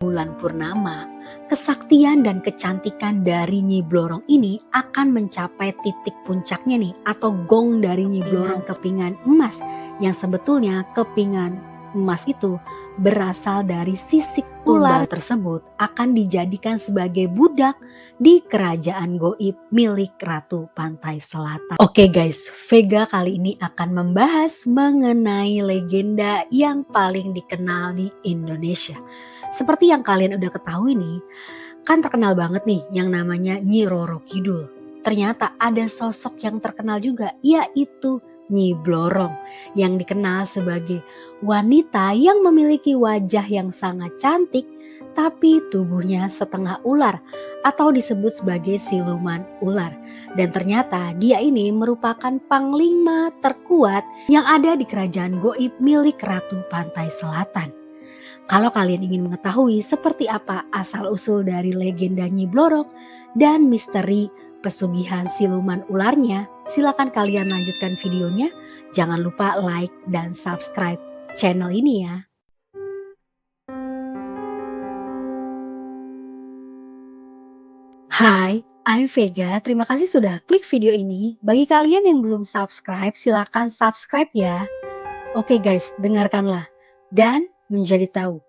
bulan purnama, kesaktian dan kecantikan dari Nyi Blorong ini akan mencapai titik puncaknya nih, atau gong dari Nyi Blorong kepingan emas, yang sebetulnya kepingan emas itu berasal dari sisik tumbal tersebut akan dijadikan sebagai budak di kerajaan goib milik Ratu Pantai Selatan. Oke guys, Vega kali ini akan membahas mengenai legenda yang paling dikenal di Indonesia. Seperti yang kalian udah ketahui nih, kan terkenal banget nih yang namanya Nyi Roro Kidul. Ternyata ada sosok yang terkenal juga, yaitu Nyi Blorong, yang dikenal sebagai wanita yang memiliki wajah yang sangat cantik tapi tubuhnya setengah ular atau disebut sebagai siluman ular. Dan ternyata dia ini merupakan panglima terkuat yang ada di kerajaan goib milik Ratu Pantai Selatan. Kalau kalian ingin mengetahui seperti apa asal-usul dari legenda Nyi Blorong dan misteri pesugihan siluman ularnya, silakan kalian lanjutkan videonya. Jangan lupa like dan subscribe channel ini ya. Hai, I'm Vega. Terima kasih sudah klik video ini. Bagi kalian yang belum subscribe, silakan subscribe ya. Oke guys, dengarkanlah dan menjadi tahu.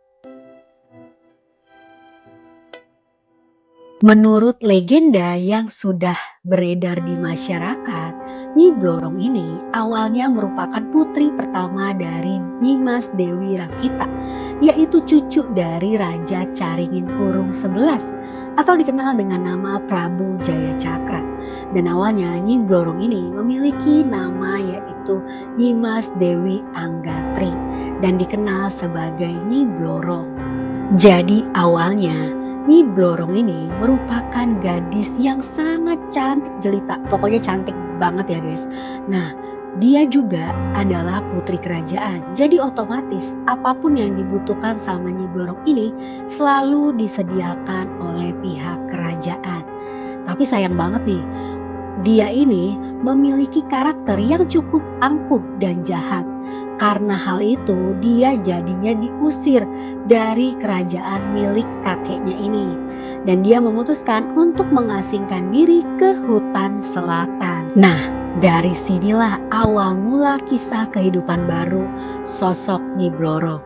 Menurut legenda yang sudah beredar di masyarakat, Nyi Blorong ini awalnya merupakan putri pertama dari Nyimas Dewi Rakita, yaitu cucu dari Raja Caringin Kurung 11 atau dikenal dengan nama Prabu Jaya Cakra. Dan awalnya Nyi Blorong ini memiliki nama yaitu Nyimas Dewi Anggatri dan dikenal sebagai Nyi Blorong. Jadi awalnya Nyi Blorong ini merupakan gadis yang sangat cantik jelita. Pokoknya cantik banget ya guys. Nah, dia juga adalah putri kerajaan. Jadi otomatis apapun yang dibutuhkan sama Nyi Blorong ini selalu disediakan oleh pihak kerajaan. Tapi sayang banget nih, dia ini memiliki karakter yang cukup angkuh dan jahat. Karena hal itu dia jadinya diusir dari kerajaan milik kakeknya ini. Dan dia memutuskan untuk mengasingkan diri ke hutan selatan. Nah, dari sinilah awal mula kisah kehidupan baru sosok Nyi Blorong.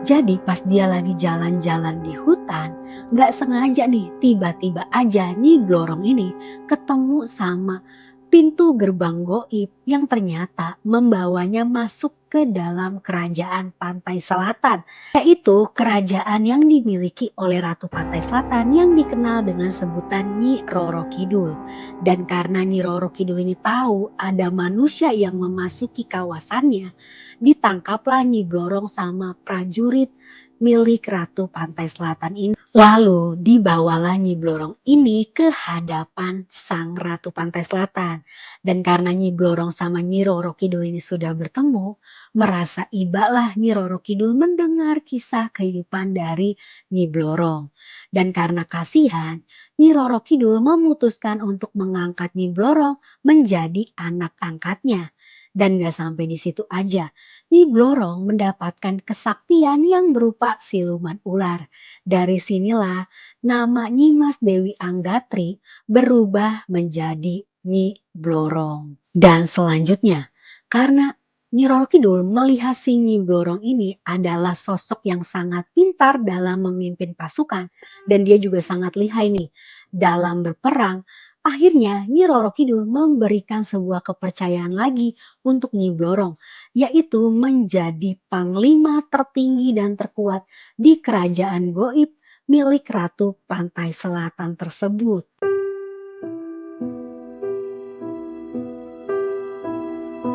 Jadi pas dia lagi jalan-jalan di hutan, gak sengaja nih tiba-tiba aja Nyi Blorong ini ketemu sama pintu gerbang goib yang ternyata membawanya masuk ke dalam kerajaan Pantai Selatan, yaitu kerajaan yang dimiliki oleh Ratu Pantai Selatan yang dikenal dengan sebutan Nyi Roro Kidul. Dan karena Nyi Roro Kidul ini tahu ada manusia yang memasuki kawasannya, ditangkaplah Nyi Blorong sama prajurit milik Ratu Pantai Selatan ini. Lalu dibawalah Nyi Blorong ini ke hadapan sang Ratu Pantai Selatan. Dan karena Nyi Blorong sama Nyi Roro Kidul ini sudah bertemu, merasa ibalah Nyi Roro Kidul mendengar kisah kehidupan dari Nyi Blorong. Dan karena kasihan, Nyi Roro Kidul memutuskan untuk mengangkat Nyi Blorong menjadi anak angkatnya. Dan gak sampai di situ aja, Nyi Blorong mendapatkan kesaktian yang berupa siluman ular. Dari sinilah nama Nyimas Dewi Anggatri berubah menjadi Nyi Blorong. Dan selanjutnya, karena Nyi Roro Kidul melihat si Nyi Blorong ini adalah sosok yang sangat pintar dalam memimpin pasukan. Dan dia juga sangat lihai nih dalam berperang. Akhirnya Nyi Roro Kidul memberikan sebuah kepercayaan lagi untuk Nyi Blorong, yaitu menjadi panglima tertinggi dan terkuat di kerajaan goib milik Ratu Pantai Selatan tersebut.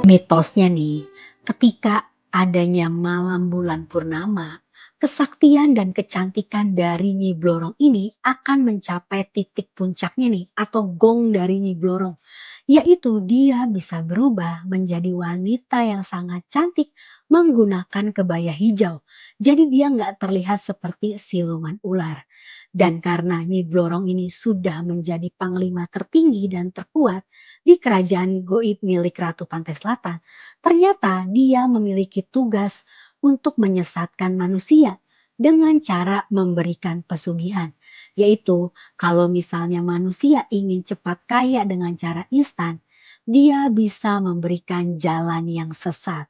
Mitosnya nih, ketika adanya malam bulan purnama, kesaktian dan kecantikan dari Nyi Blorong ini akan mencapai titik puncaknya nih, atau gong dari Nyi Blorong, yaitu dia bisa berubah menjadi wanita yang sangat cantik menggunakan kebaya hijau. Jadi dia nggak terlihat seperti siluman ular. Dan karena Nyi Blorong ini sudah menjadi panglima tertinggi dan terkuat di kerajaan goib milik Ratu Pantai Selatan, ternyata dia memiliki tugas untuk menyesatkan manusia dengan cara memberikan pesugihan. Yaitu kalau misalnya manusia ingin cepat kaya dengan cara instan, dia bisa memberikan jalan yang sesat.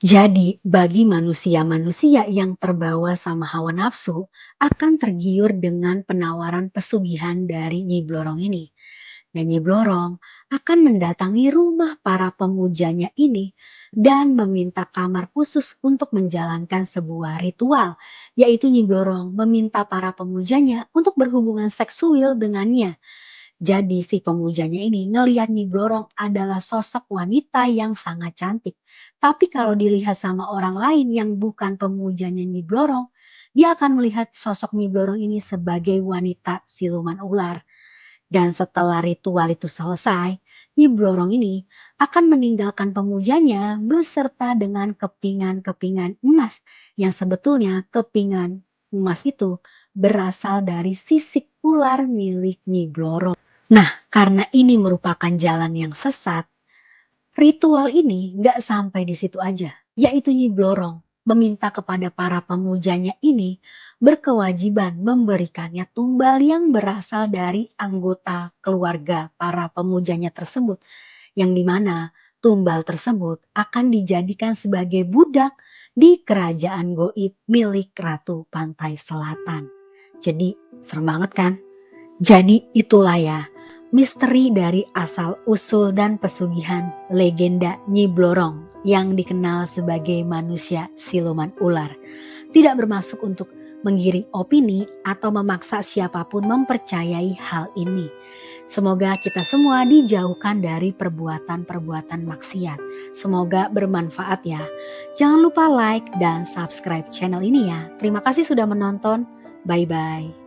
Jadi, bagi manusia-manusia yang terbawa sama hawa nafsu, akan tergiur dengan penawaran pesugihan dari Nyi Blorong ini. Dan Nyi Blorong akan mendatangi rumah para pemujanya ini dan meminta kamar khusus untuk menjalankan sebuah ritual, yaitu Nyi Blorong meminta para pemujanya untuk berhubungan seksual dengannya. Jadi si pemujanya ini ngelihat Nyi Blorong adalah sosok wanita yang sangat cantik. Tapi kalau dilihat sama orang lain yang bukan pemujanya Nyi Blorong, dia akan melihat sosok Nyi Blorong ini sebagai wanita siluman ular. Dan setelah ritual itu selesai, Nyi Blorong ini akan meninggalkan pemujanya beserta dengan kepingan-kepingan emas yang sebetulnya kepingan emas itu berasal dari sisik ular milik Nyi Blorong. Nah, karena ini merupakan jalan yang sesat, ritual ini nggak sampai di situ aja, yaitu Nyi Blorong meminta kepada para pemujanya ini berkewajiban memberikannya tumbal yang berasal dari anggota keluarga para pemujanya tersebut, yang dimana tumbal tersebut akan dijadikan sebagai budak di kerajaan goib milik Ratu Pantai Selatan. Jadi serem banget kan? Jadi itulah ya misteri dari asal-usul dan pesugihan legenda Nyi Blorong yang dikenal sebagai manusia siluman ular. Tidak bermaksud untuk menggiring opini atau memaksa siapapun mempercayai hal ini. Semoga kita semua dijauhkan dari perbuatan-perbuatan maksiat. Semoga bermanfaat ya. Jangan lupa like dan subscribe channel ini ya. Terima kasih sudah menonton. Bye-bye.